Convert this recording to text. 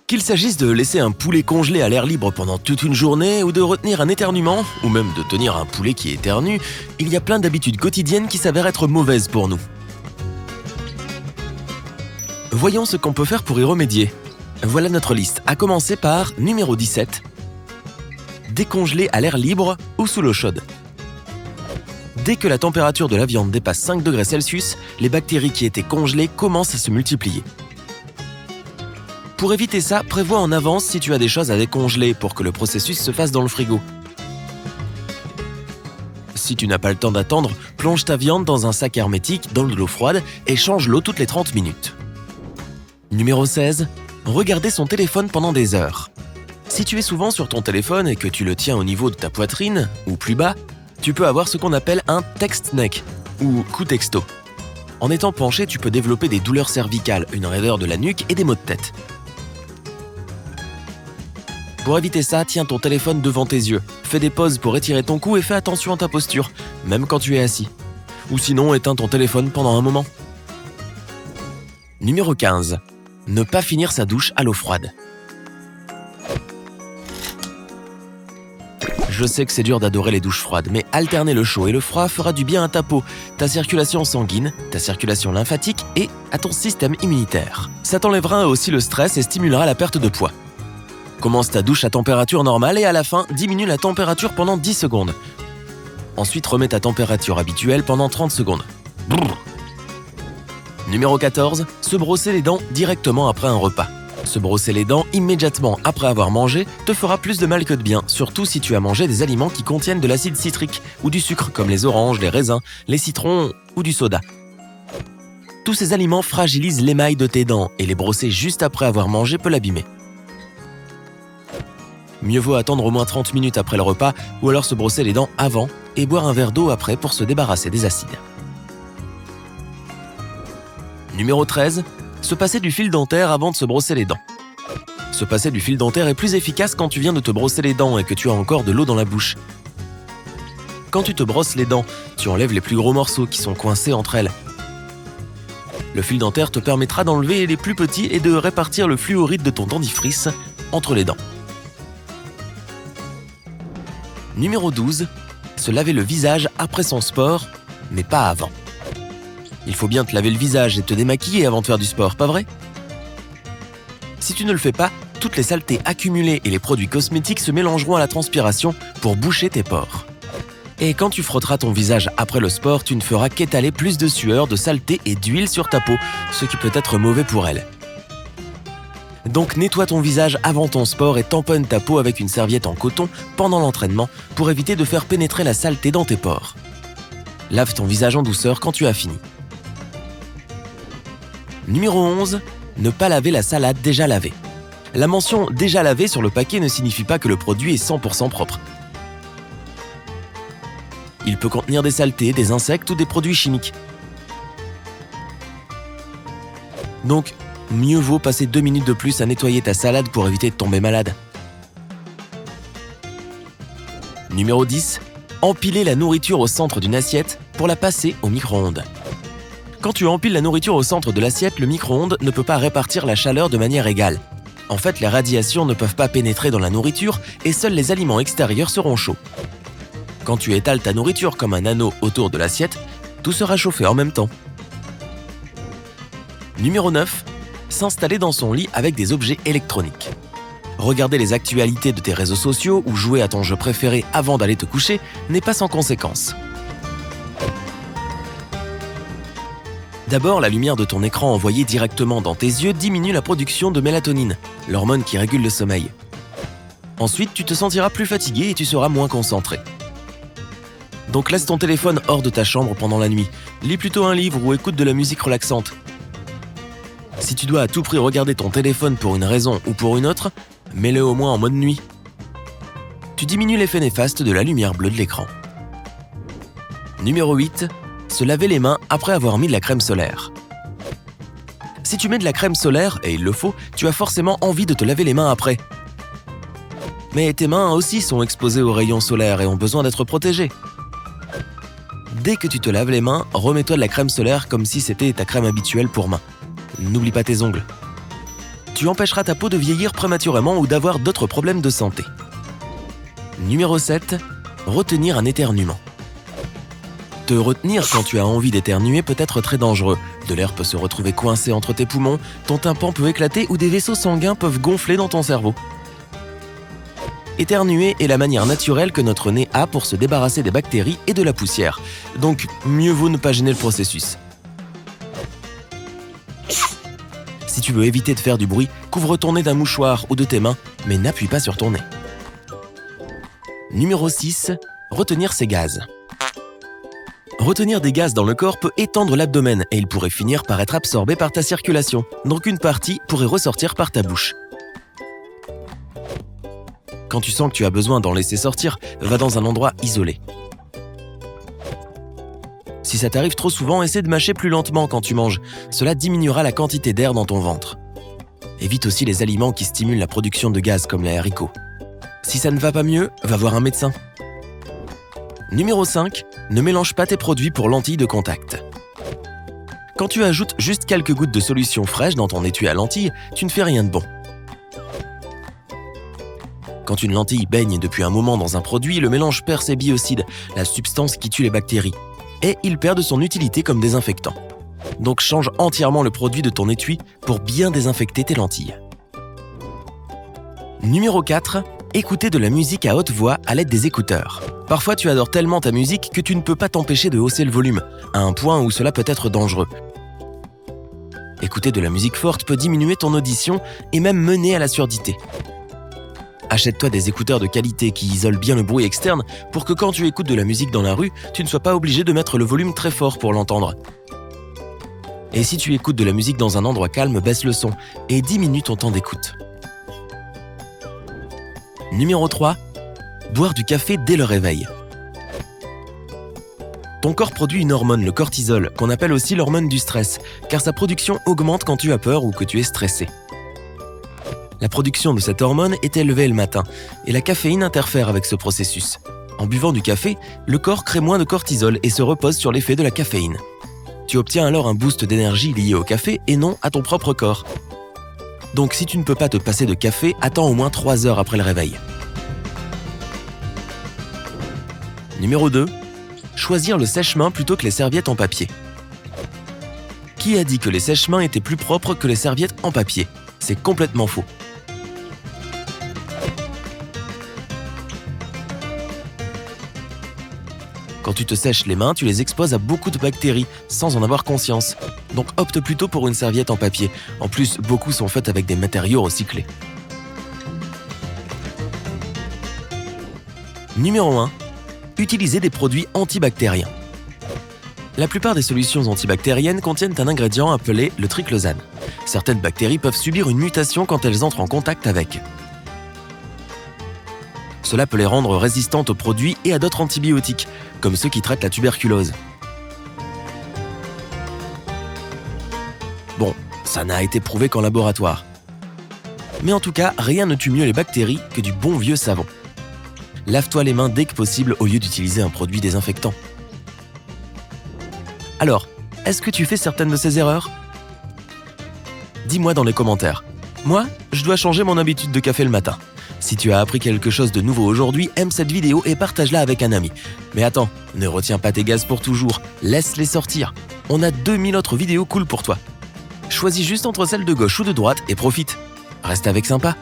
Qu'il s'agisse de laisser un poulet congelé à l'air libre pendant toute une journée ou de retenir un éternuement, ou même de tenir un poulet qui éternue, il y a plein d'habitudes quotidiennes qui s'avèrent être mauvaises pour nous. Voyons ce qu'on peut faire pour y remédier. Voilà notre liste, à commencer par numéro 17. Décongeler à l'air libre ou sous l'eau chaude. Dès que la température de la viande dépasse 5 degrés Celsius, les bactéries qui étaient congelées commencent à se multiplier. Pour éviter ça, prévois en avance si tu as des choses à décongeler pour que le processus se fasse dans le frigo. Si tu n'as pas le temps d'attendre, plonge ta viande dans un sac hermétique dans de l'eau froide et change l'eau toutes les 30 minutes. Numéro 16. Regarder son téléphone pendant des heures. Si tu es souvent sur ton téléphone et que tu le tiens au niveau de ta poitrine, ou plus bas, tu peux avoir ce qu'on appelle un text neck, ou coup texto. En étant penché, tu peux développer des douleurs cervicales, une raideur de la nuque et des maux de tête. Pour éviter ça, tiens ton téléphone devant tes yeux, fais des pauses pour étirer ton cou et fais attention à ta posture, même quand tu es assis. Ou sinon, éteins ton téléphone pendant un moment. Numéro 15. Ne pas finir sa douche à l'eau froide. Je sais que c'est dur d'adorer les douches froides, mais alterner le chaud et le froid fera du bien à ta peau, ta circulation sanguine, ta circulation lymphatique et à ton système immunitaire. Ça t'enlèvera aussi le stress et stimulera la perte de poids. Commence ta douche à température normale et à la fin, diminue la température pendant 10 secondes. Ensuite, remets ta température habituelle pendant 30 secondes. Brrr. Numéro 14. Se brosser les dents directement après un repas. Se brosser les dents immédiatement après avoir mangé te fera plus de mal que de bien, surtout si tu as mangé des aliments qui contiennent de l'acide citrique ou du sucre comme les oranges, les raisins, les citrons ou du soda. Tous ces aliments fragilisent l'émail de tes dents et les brosser juste après avoir mangé peut l'abîmer. Mieux vaut attendre au moins 30 minutes après le repas ou alors se brosser les dents avant et boire un verre d'eau après pour se débarrasser des acides. Numéro 13. Se passer du fil dentaire avant de se brosser les dents. Se passer du fil dentaire est plus efficace quand tu viens de te brosser les dents et que tu as encore de l'eau dans la bouche. Quand tu te brosses les dents, tu enlèves les plus gros morceaux qui sont coincés entre elles. Le fil dentaire te permettra d'enlever les plus petits et de répartir le fluoride de ton dentifrice entre les dents. Numéro 12. Se laver le visage après son sport, mais pas avant. Il faut bien te laver le visage et te démaquiller avant de faire du sport, pas vrai? Si tu ne le fais pas, toutes les saletés accumulées et les produits cosmétiques se mélangeront à la transpiration pour boucher tes pores. Et quand tu frotteras ton visage après le sport, tu ne feras qu'étaler plus de sueur, de saleté et d'huile sur ta peau, ce qui peut être mauvais pour elle. Donc nettoie ton visage avant ton sport et tamponne ta peau avec une serviette en coton pendant l'entraînement pour éviter de faire pénétrer la saleté dans tes pores. Lave ton visage en douceur quand tu as fini. Numéro 11. Ne pas laver la salade déjà lavée. La mention « déjà lavé » sur le paquet ne signifie pas que le produit est 100% propre. Il peut contenir des saletés, des insectes ou des produits chimiques. Donc, mieux vaut passer 2 minutes de plus à nettoyer ta salade pour éviter de tomber malade. Numéro 10. Empiler la nourriture au centre d'une assiette pour la passer au micro-ondes. Quand tu empiles la nourriture au centre de l'assiette, le micro-ondes ne peut pas répartir la chaleur de manière égale. En fait, les radiations ne peuvent pas pénétrer dans la nourriture et seuls les aliments extérieurs seront chauds. Quand tu étales ta nourriture comme un anneau autour de l'assiette, tout sera chauffé en même temps. Numéro 9. S'installer dans son lit avec des objets électroniques. Regarder les actualités de tes réseaux sociaux ou jouer à ton jeu préféré avant d'aller te coucher n'est pas sans conséquence. D'abord, la lumière de ton écran envoyée directement dans tes yeux diminue la production de mélatonine, l'hormone qui régule le sommeil. Ensuite, tu te sentiras plus fatigué et tu seras moins concentré. Donc laisse ton téléphone hors de ta chambre pendant la nuit. Lis plutôt un livre ou écoute de la musique relaxante. Si tu dois à tout prix regarder ton téléphone pour une raison ou pour une autre, mets-le au moins en mode nuit. Tu diminues l'effet néfaste de la lumière bleue de l'écran. Numéro 8. Se laver les mains après avoir mis de la crème solaire. Si tu mets de la crème solaire, et il le faut, tu as forcément envie de te laver les mains après. Mais tes mains aussi sont exposées aux rayons solaires et ont besoin d'être protégées. Dès que tu te laves les mains, remets-toi de la crème solaire comme si c'était ta crème habituelle pour mains. N'oublie pas tes ongles. tu empêcheras ta peau de vieillir prématurément ou d'avoir d'autres problèmes de santé. Numéro 7. Retenir un éternuement. Te retenir quand tu as envie d'éternuer peut être très dangereux. De l'air peut se retrouver coincé entre tes poumons, ton tympan peut éclater ou des vaisseaux sanguins peuvent gonfler dans ton cerveau. Éternuer est la manière naturelle que notre nez a pour se débarrasser des bactéries et de la poussière. Donc, mieux vaut ne pas gêner le processus. Si tu veux éviter de faire du bruit, couvre ton nez d'un mouchoir ou de tes mains, mais n'appuie pas sur ton nez. Numéro 6. Retenir ses gaz. Retenir des gaz dans le corps peut étendre l'abdomen et il pourrait finir par être absorbé par ta circulation, donc une partie pourrait ressortir par ta bouche. Quand tu sens que tu as besoin d'en laisser sortir, va dans un endroit isolé. Si ça t'arrive trop souvent, essaie de mâcher plus lentement quand tu manges. Cela diminuera la quantité d'air dans ton ventre. Évite aussi les aliments qui stimulent la production de gaz comme les haricots. Si ça ne va pas mieux, va voir un médecin. Numéro 5. Ne mélange pas tes produits pour lentilles de contact. Quand tu ajoutes juste quelques gouttes de solution fraîche dans ton étui à lentilles, tu ne fais rien de bon. Quand une lentille baigne depuis un moment dans un produit, le mélange perd ses biocides, la substance qui tue les bactéries, et il perd de son utilité comme désinfectant. Donc change entièrement le produit de ton étui pour bien désinfecter tes lentilles. Numéro 4. Écouter de la musique à haute voix à l'aide des écouteurs. Parfois, tu adores tellement ta musique que tu ne peux pas t'empêcher de hausser le volume, à un point où cela peut être dangereux. Écouter de la musique forte peut diminuer ton audition et même mener à la surdité. Achète-toi des écouteurs de qualité qui isolent bien le bruit externe pour que quand tu écoutes de la musique dans la rue, tu ne sois pas obligé de mettre le volume très fort pour l'entendre. Et si tu écoutes de la musique dans un endroit calme, baisse le son et diminue ton temps d'écoute. Numéro 3. Boire du café dès le réveil. Ton corps produit une hormone, le cortisol, qu'on appelle aussi l'hormone du stress, car sa production augmente quand tu as peur ou que tu es stressé. La production de cette hormone est élevée le matin, et la caféine interfère avec ce processus. En buvant du café, le corps crée moins de cortisol et se repose sur l'effet de la caféine. Tu obtiens alors un boost d'énergie lié au café et non à ton propre corps. Donc si tu ne peux pas te passer de café, attends au moins 3 heures après le réveil. Numéro 2. Choisir le sèche-main plutôt que les serviettes en papier. Qui a dit que les sèche-mains étaient plus propres que les serviettes en papier ? C'est complètement faux. Quand tu te sèches les mains, tu les exposes à beaucoup de bactéries, sans en avoir conscience. Donc opte plutôt pour une serviette en papier. En plus, beaucoup sont faites avec des matériaux recyclés. Numéro 1. Utiliser des produits antibactériens. La plupart des solutions antibactériennes contiennent un ingrédient appelé le triclosane. Certaines bactéries peuvent subir une mutation quand elles entrent en contact avec. Cela peut les rendre résistantes aux produits et à d'autres antibiotiques, comme ceux qui traitent la tuberculose. Bon, ça n'a été prouvé qu'en laboratoire. Mais en tout cas, rien ne tue mieux les bactéries que du bon vieux savon. Lave-toi les mains dès que possible au lieu d'utiliser un produit désinfectant. Alors, est-ce que tu fais certaines de ces erreurs ? Dis-moi dans les commentaires. Moi, je dois changer mon habitude de café le matin. Si tu as appris quelque chose de nouveau aujourd'hui, aime cette vidéo et partage-la avec un ami. Mais attends, ne retiens pas tes gaz pour toujours, laisse-les sortir. On a 2000 autres vidéos cool pour toi. Choisis juste entre celles de gauche ou de droite et profite. Reste avec sympa.